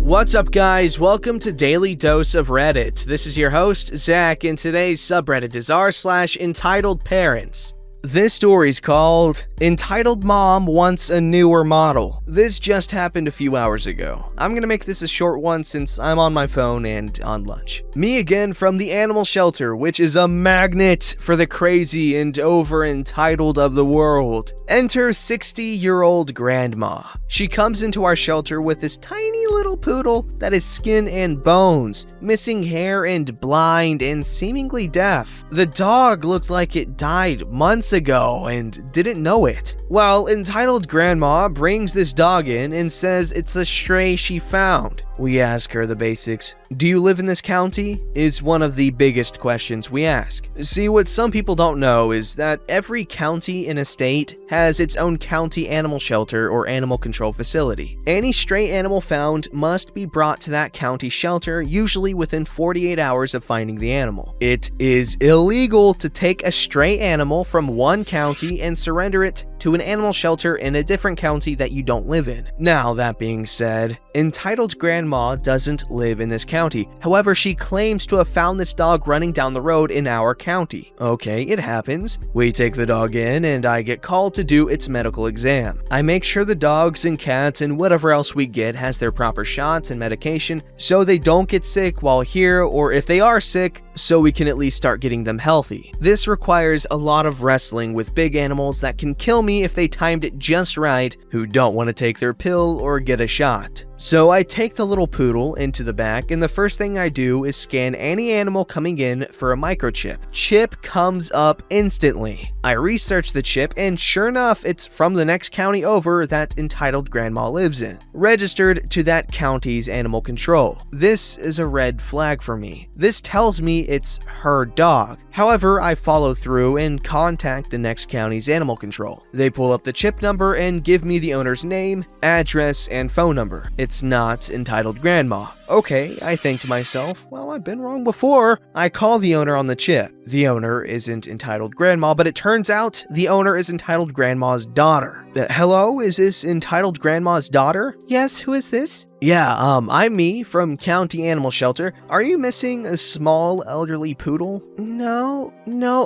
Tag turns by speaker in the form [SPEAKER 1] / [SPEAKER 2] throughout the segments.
[SPEAKER 1] What's up, guys? Welcome to Daily Dose of Reddit. This is your host, Zach, and today's subreddit is r/EntitledParents. This story's called Entitled Mom Wants a Newer Model. This just happened a few hours ago. I'm gonna make this a short one since I'm on my phone and on lunch. Me again from the animal shelter, which is a magnet for the crazy and over-entitled of the world. Enter 60-year-old grandma. She comes into our shelter with this tiny little poodle that is skin and bones, missing hair and blind and seemingly deaf. The dog looked like it died months ago and didn't know it. Well, entitled grandma brings this dog in and says it's a stray she found. We ask her the basics. Do you live in this county? Is one of the biggest questions we ask. See, what some people don't know is that every county in a state has its own county animal shelter or animal control facility. Any stray animal found must be brought to that county shelter, usually within 48 hours of finding the animal. It is illegal to take a stray animal from one county and surrender it to an animal shelter in a different county that you don't live in. Now, that being said, entitled grandma doesn't live in this county. However, she claims to have found this dog running down the road in our county. Okay, it happens. We take the dog in and I get called to do its medical exam. I make sure the dogs and cats and whatever else we get has their proper shots and medication so they don't get sick while here, or if they are sick, so we can at least start getting them healthy. This requires a lot of wrestling with big animals that can kill me if they timed it just right, who don't want to take their pill or get a shot. So I take the little poodle into the back, and the first thing I do is scan any animal coming in for a microchip. Chip comes up instantly. I research the chip, and sure enough, it's from the next county over that entitled grandma lives in, registered to that county's animal control. This is a red flag for me. This tells me it's her dog. However, I follow through and contact the next county's animal control. They pull up the chip number and give me the owner's name, address, and phone number. It's not entitled grandma. Okay, I think to myself, well, I've been wrong before. I call the owner on the chip. The owner isn't entitled grandma, but it turns out the owner is entitled grandma's daughter. Hello, is this entitled grandma's daughter? Yes, who is this? Yeah, I'm me from County Animal Shelter. Are you missing a small elderly poodle? No,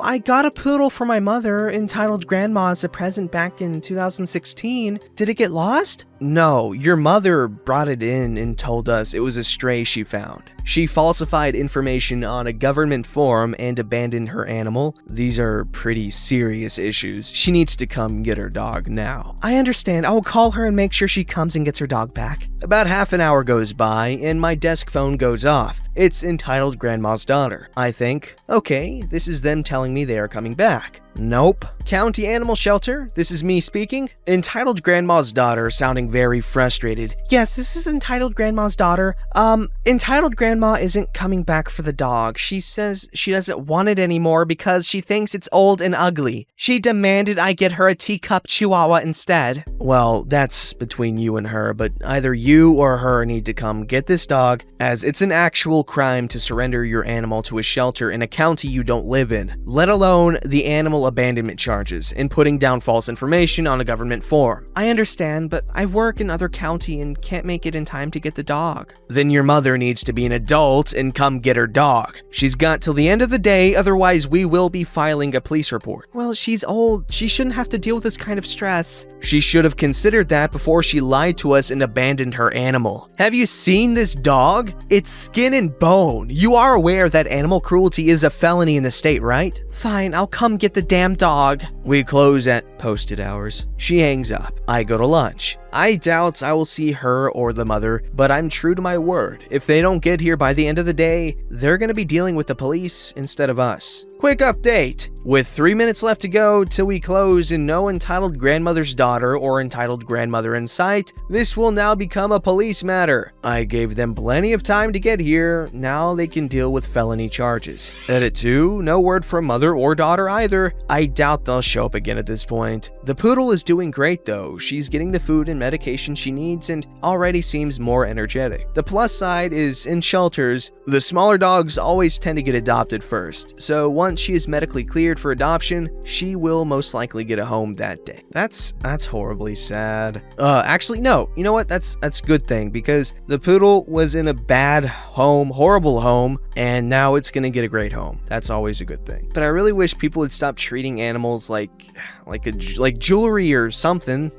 [SPEAKER 1] I got a poodle for my mother entitled grandma as a present back in 2016. Did it get lost? No, your mother brought it in and told us it was a stray she found. She falsified information on a government form and abandoned her animal. These are pretty serious issues. She needs to come get her dog now. I understand. I will call her and make sure she comes and gets her dog back. About half an hour goes by and my desk phone goes off. It's entitled grandma's daughter. I think, okay, this is them telling me they are coming back. Nope. County Animal Shelter, this is me speaking. Entitled grandma's daughter sounding very frustrated. Yes, this is entitled grandma's daughter. Entitled grandma isn't coming back for the dog. She says she doesn't want it anymore because she thinks it's old and ugly. She demanded I get her a teacup chihuahua instead. Well, that's between you and her, but either you or her need to come get this dog, as it's an actual crime to surrender your animal to a shelter in a county you don't live in, let alone the animal abandonment charges and putting down false information on a government form. I understand, but I work in other county and can't make it in time to get the dog. Then your mother needs to be an adult and come get her dog. She's got till the end of the day, otherwise we will be filing a police report. Well, she's old. She shouldn't have to deal with this kind of stress. She should have considered that before she lied to us and abandoned her animal. Have you seen this dog? It's skin and bone. You are aware that animal cruelty is a felony in the state, right? Fine, I'll come get the damn dog. We close at posted hours. She hangs up. I go to lunch. I doubt I will see her or the mother, but I'm true to my word. If they don't get here by the end of the day, they're gonna be dealing with the police instead of us. Quick update. With 3 minutes left to go till we close and no entitled grandmother's daughter or entitled grandmother in sight, this will now become a police matter. I gave them plenty of time to get here, now they can deal with felony charges. Edit 2, no word from mother or daughter either. I doubt they'll show up again at this point. The poodle is doing great though, she's getting the food and different medication she needs and already seems more energetic. The plus side is, in shelters, the smaller dogs always tend to get adopted first, so once she is medically cleared for adoption, she will most likely get a home that day. That's horribly sad. Actually, no. You know what? That's a good thing, because the poodle was in a bad home, horrible home, and now it's gonna get a great home. That's always a good thing. But I really wish people would stop treating animals like jewelry or something.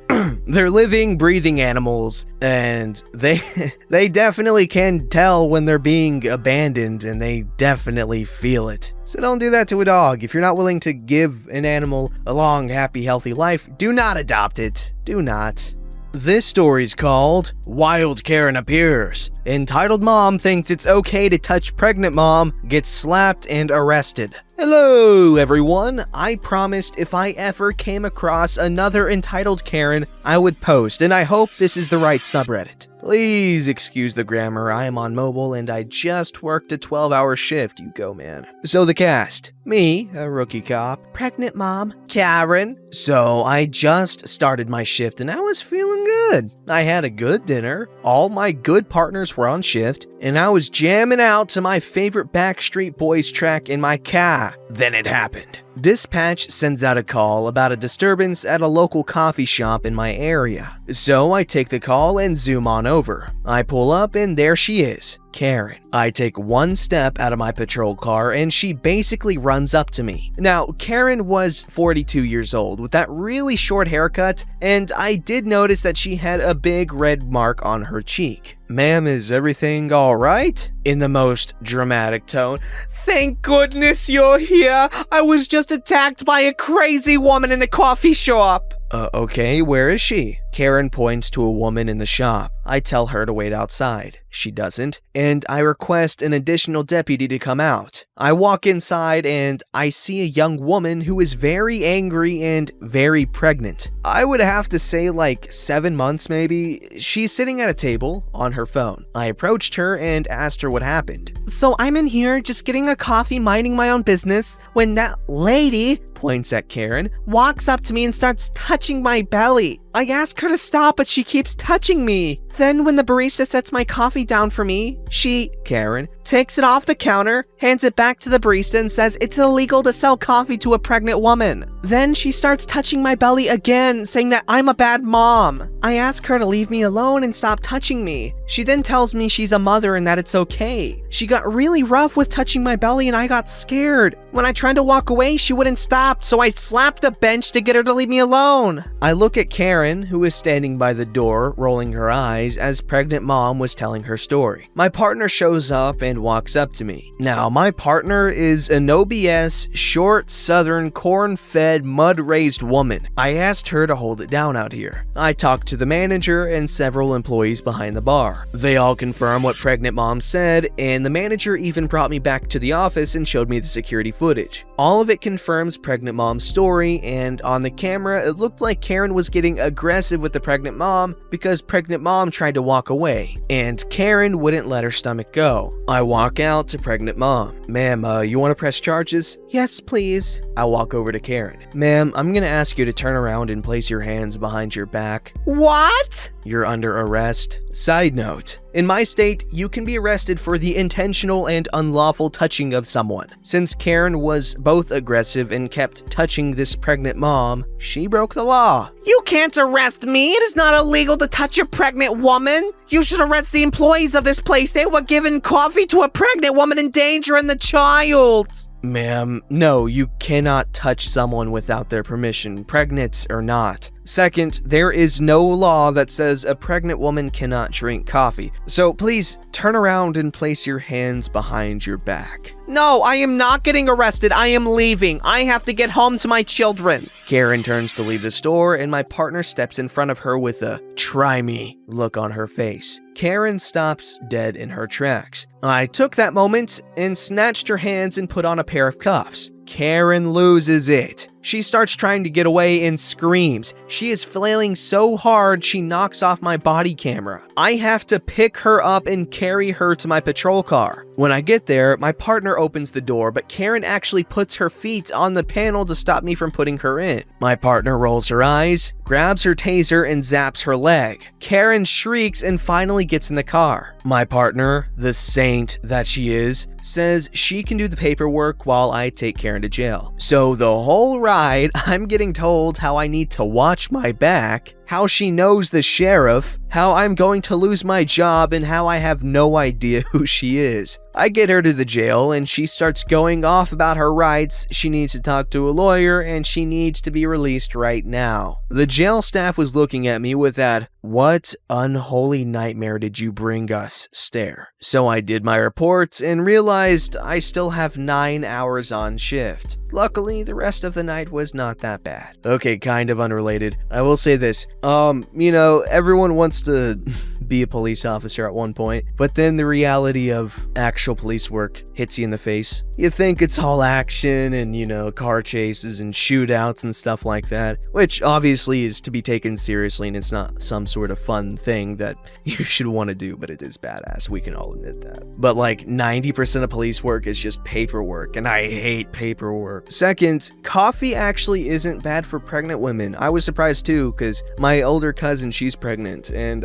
[SPEAKER 1] They're living, breathing animals, and they definitely can tell when they're being abandoned, and they definitely feel it. So don't do that to a dog. If you're not willing to give an animal a long, happy, healthy life, do not adopt it. Do not. This story's called Wild Karen Appears. Entitled Mom Thinks It's Okay to Touch Pregnant Mom Gets Slapped and Arrested. Hello everyone, I promised if I ever came across another entitled Karen, I would post, and I hope this is the right subreddit. Please excuse the grammar, I am on mobile and I just worked a 12-hour shift, you go man. So the cast, me, a rookie cop, pregnant mom, Karen. So I just started my shift and I was feeling good. I had a good dinner, all my good partners were on shift, and I was jamming out to my favorite Backstreet Boys track in my car. Then it happened. Dispatch sends out a call about a disturbance at a local coffee shop in my area. So I take the call and zoom on over. I pull up and there she is, Karen. I take one step out of my patrol car and she basically runs up to me. Now, Karen was 42 years old with that really short haircut, and I did notice that she had a big red mark on her cheek. Ma'am, is everything all right? In the most dramatic tone. Thank goodness you're here. I was just attacked by a crazy woman in the coffee shop. Okay, where is she? Karen points to a woman in the shop. I tell her to wait outside. She doesn't, and I request an additional deputy to come out. I walk inside and I see a young woman who is very angry and very pregnant. I would have to say like 7 months maybe. She's sitting at a table on her phone. I approached her and asked her what happened. So I'm in here just getting a coffee, minding my own business, when that lady, points at Karen, walks up to me and starts touching my belly. I ask her to stop, but she keeps touching me. Then when the barista sets my coffee down for me, she, Karen, takes it off the counter, hands it back to the barista and says it's illegal to sell coffee to a pregnant woman. Then she starts touching my belly again, saying that I'm a bad mom. I ask her to leave me alone and stop touching me. She then tells me she's a mother and that it's okay. She got really rough with touching my belly and I got scared. When I tried to walk away, she wouldn't stop, so I slapped a bench to get her to leave me alone. I look at Karen, who is standing by the door, rolling her eyes as pregnant mom was telling her story. My partner shows up and walks up to me. Now, my partner is a no BS, short, southern, corn-fed, mud-raised woman. I asked her to hold it down out here. I talked to the manager and several employees behind the bar. They all confirm what pregnant mom said, and the manager even brought me back to the office and showed me the security footage. All of it confirms pregnant mom's story, and on the camera, it looked like Karen was getting aggressive with the pregnant mom because pregnant mom tried to walk away, and Karen wouldn't let her stomach go. I walk out to pregnant mom. Ma'am, you want to press charges? Yes, please. I walk over to Karen. Ma'am, I'm gonna ask you to turn around and place your hands behind your back. What? You're under arrest. Side note, in my state, you can be arrested for the intentional and unlawful touching of someone. Since Karen was both aggressive and kept touching this pregnant mom, she broke the law. You can't arrest me. It is not illegal to touch a pregnant woman. You should arrest the employees of this place. They were giving coffee to a pregnant woman endangering the child. Ma'am, no, you cannot touch someone without their permission, pregnant or not. Second, there is no law that says a pregnant woman cannot drink coffee, so please turn around and place your hands behind your back. No, I am not getting arrested. I am leaving. I have to get home to my children. Karen turns to leave the store, and my partner steps in front of her with a "try me" look on her face. Karen stops dead in her tracks. I took that moment and snatched her hands and put on a pair of cuffs. Karen loses it. She starts trying to get away and screams. She is flailing so hard she knocks off my body camera. I have to pick her up and carry her to my patrol car. When I get there, my partner opens the door, but Karen actually puts her feet on the panel to stop me from putting her in. My partner rolls her eyes, grabs her taser, and zaps her leg. Karen shrieks and finally gets in the car. My partner, the saint that she is, says she can do the paperwork while I take Karen to jail. So the whole ride, I'm getting told how I need to watch my back, how she knows the sheriff, how I'm going to lose my job, and how I have no idea who she is. I get her to the jail and she starts going off about her rights. She needs to talk to a lawyer and she needs to be released right now. The jail staff was looking at me with that "what unholy nightmare did you bring us" stare. So I did my report and realized I still have 9 hours on shift. Luckily, the rest of the night was not that bad. Okay, kind of unrelated. I will say this. Everyone wants to be a police officer at one point, but then the reality of actual police work hits you in the face. You think it's all action and, car chases and shootouts and stuff like that, which obviously is to be taken seriously and it's not some sort of fun thing that you should want to do, but it is badass. We can all admit that. But 90% of police work is just paperwork, and I hate paperwork. Second, coffee actually isn't bad for pregnant women. I was surprised too, because my older cousin, she's pregnant, and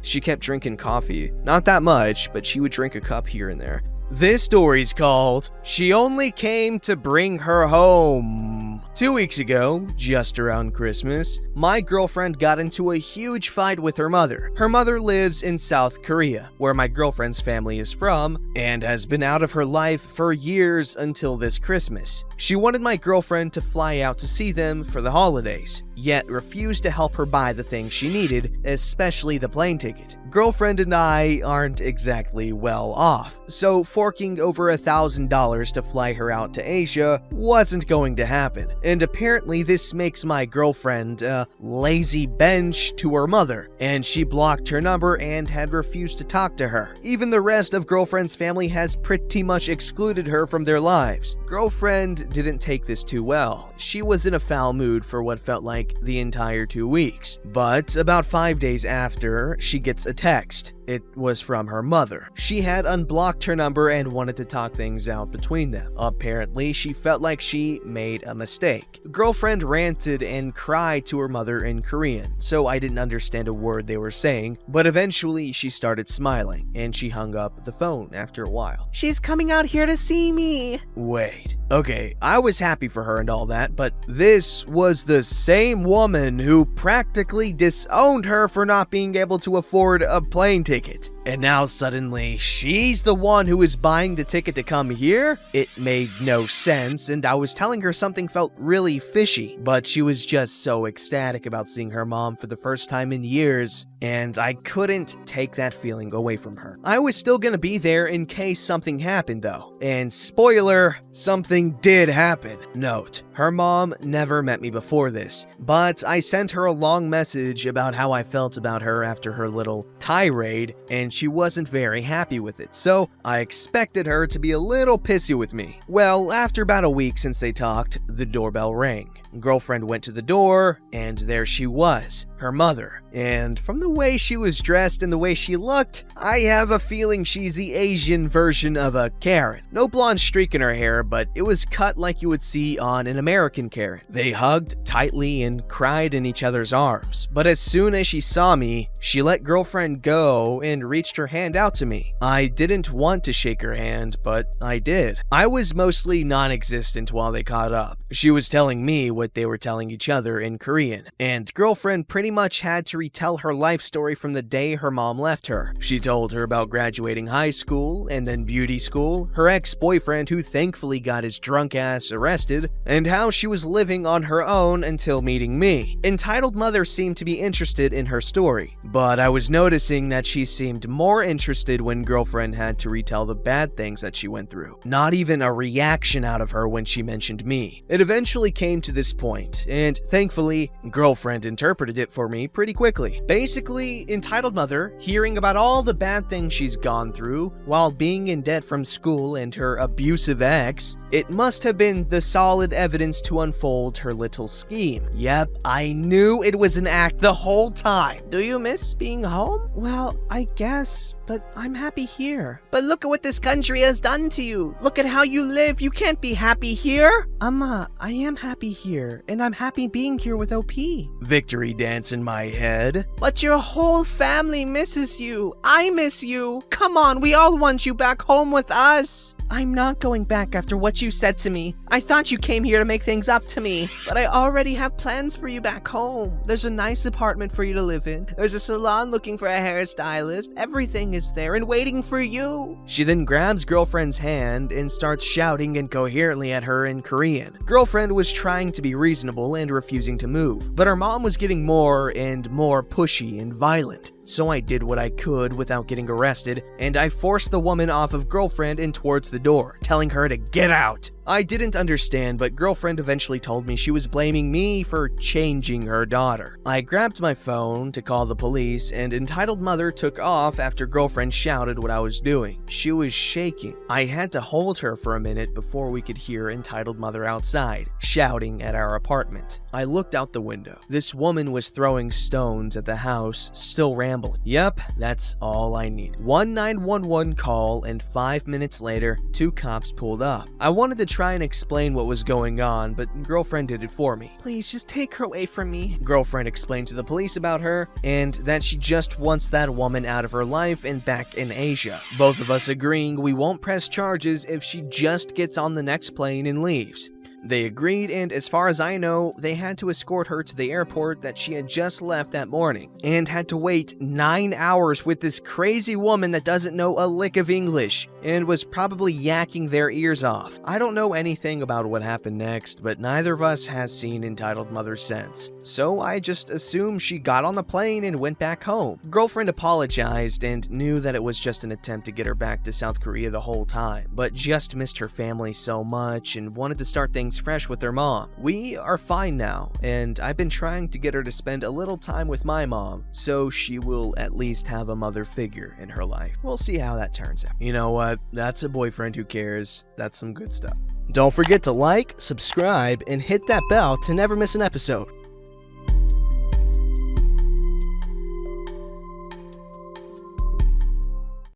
[SPEAKER 1] she kept drinking coffee. Not that much, but she would drink a cup here and there. This story's called "She Only Came to Bring Her Home." 2 weeks ago, just around Christmas, my girlfriend got into a huge fight with her mother. Her mother lives in South Korea, where my girlfriend's family is from, and has been out of her life for years until this Christmas. She wanted my girlfriend to fly out to see them for the holidays, yet refused to help her buy the things she needed, especially the plane ticket. Girlfriend and I aren't exactly well off, so forking over $1,000 to fly her out to Asia wasn't going to happen. And apparently this makes my girlfriend a lazy bench to her mother, and she blocked her number and had refused to talk to her. Even the rest of girlfriend's family has pretty much excluded her from their lives. Girlfriend didn't take this too well. She was in a foul mood for what felt like the entire 2 weeks. But about 5 days after, she gets a text. It was from her mother. She had unblocked her number and wanted to talk things out between them. Apparently, she felt like she made a mistake. Girlfriend ranted and cried to her mother in Korean, so I didn't understand a word they were saying, but eventually she started smiling, and she hung up the phone after a while. "She's coming out here to see me." Wait. Okay, I was happy for her and all that, but this was the same woman who practically disowned her for not being able to afford a plane ticket. And now suddenly, she's the one who is buying the ticket to come here? It made no sense, and I was telling her something felt really fishy, but she was just so ecstatic about seeing her mom for the first time in years, and I couldn't take that feeling away from her. I was still gonna be there in case something happened though, and spoiler, something did happen. Note, her mom never met me before this, but I sent her a long message about how I felt about her after her little tirade, and she wasn't very happy with it, so I expected her to be a little pissy with me. Well, after about a week since they talked, the doorbell rang. Girlfriend went to the door, and there she was, her mother. And from the way she was dressed and the way she looked, I have a feeling she's the Asian version of a Karen. No blonde streak in her hair, but it was cut like you would see on an American Karen. They hugged tightly and cried in each other's arms, but as soon as she saw me, she let girlfriend go and reached her hand out to me. I didn't want to shake her hand, but I did. I was mostly non-existent while they caught up. She was telling me what they were telling each other in Korean, and girlfriend pretty much had to retell her life story from the day her mom left her. She told her about graduating high school and then beauty school, her ex-boyfriend who thankfully got his drunk ass arrested, and how she was living on her own until meeting me. Entitled Mother seemed to be interested in her story, but I was noticing that she seemed more interested when girlfriend had to retell the bad things that she went through. Not even a reaction out of her when she mentioned me. It eventually came to this this point, and thankfully, girlfriend interpreted it for me pretty quickly. Basically, entitled mother, hearing about all the bad things she's gone through while being in debt from school and her abusive ex, it must have been the solid evidence to unfold her little scheme. Yep, I knew it was an act the whole time. Do you miss being home? Well, I guess, but I'm happy here. But look at what this country has done to you. Look at how you live. You can't be happy here. I am happy here, and I'm happy being here with OP. Victory dance in my head. But your whole family misses you. I miss you. Come on, we all want you back home with us. I'm not going back after what you said to me. I thought you came here to make things up to me, but I already have plans for you back home. There's a nice apartment for you to live in. There's a salon looking for a hairstylist. Everything is there and waiting for you. She then grabs girlfriend's hand and starts shouting incoherently at her in Korean. Girlfriend was trying to be reasonable and refusing to move, but her mom was getting more and more pushy and violent. So I did what I could without getting arrested, and I forced the woman off of girlfriend and towards the door, telling her to get out. I didn't understand, but girlfriend eventually told me she was blaming me for changing her daughter. I grabbed my phone to call the police, and entitled mother took off after girlfriend shouted what I was doing. She was shaking. I had to hold her for a minute before we could hear entitled mother outside, shouting at our apartment. I looked out the window. This woman was throwing stones at the house, still rambling. Yep, that's all I need. 911 call, and 5 minutes later, 2 cops pulled up. I wanted to try and explain what was going on, but girlfriend did it for me. Please, just take her away from me. Girlfriend explained to the police about her, and that she just wants that woman out of her life and back in Asia. Both of us agreeing we won't press charges if she just gets on the next plane and leaves. They agreed, and as far as I know, they had to escort her to the airport that she had just left that morning, and had to wait 9 hours with this crazy woman that doesn't know a lick of English, and was probably yakking their ears off. I don't know anything about what happened next, but neither of us has seen entitled mother since. So I just assumed she got on the plane and went back home. Girlfriend apologized and knew that it was just an attempt to get her back to South Korea the whole time, but just missed her family so much and wanted to start things fresh with their mom. We are fine now, and I've been trying to get her to spend a little time with my mom, so she will at least have a mother figure in her life. We'll see how that turns out. You know what? That's a boyfriend who cares. That's some good stuff. Don't forget to like, subscribe, and hit that bell to never miss an episode.